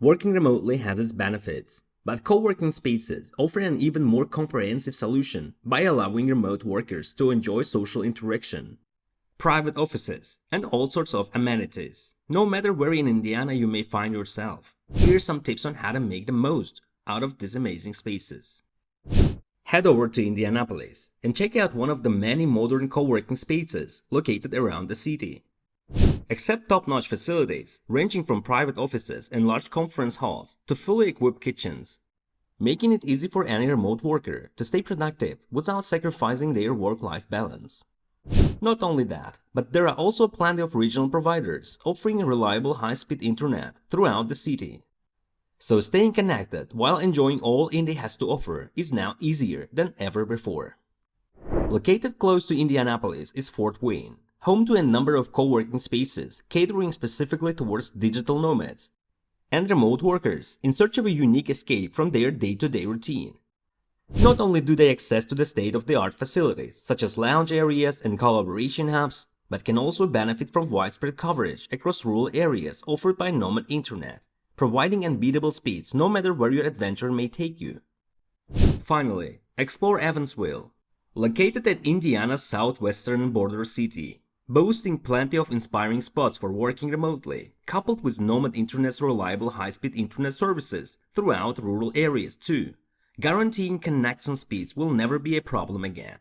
Working remotely has its benefits, but co-working spaces offer an even more comprehensive solution by allowing remote workers to enjoy social interaction, private offices, and all sorts of amenities, no matter where in Indiana you may find yourself. Here's some tips on how to make the most out of these amazing spaces. Head over to Indianapolis and check out one of the many modern co-working spaces located around the city. Accept top-notch facilities ranging from private offices and large conference halls to fully equipped kitchens, making it easy for any remote worker to stay productive without sacrificing their work-life balance. Not only that, but there are also plenty of regional providers offering reliable high-speed internet throughout the city. So staying connected while enjoying all Indy has to offer is now easier than ever before. Located close to Indianapolis is Fort Wayne, home to a number of co-working spaces catering specifically towards digital nomads and remote workers in search of a unique escape from their day-to-day routine. Not only do they access to the state-of-the-art facilities such as lounge areas and collaboration hubs, but can also benefit from widespread coverage across rural areas offered by Nomad Internet, providing unbeatable speeds no matter where your adventure may take you. Finally, explore Evansville. Located at Indiana's southwestern border city, boasting plenty of inspiring spots for working remotely, coupled with Nomad Internet's reliable high-speed internet services throughout rural areas too, guaranteeing connection speeds will never be a problem again.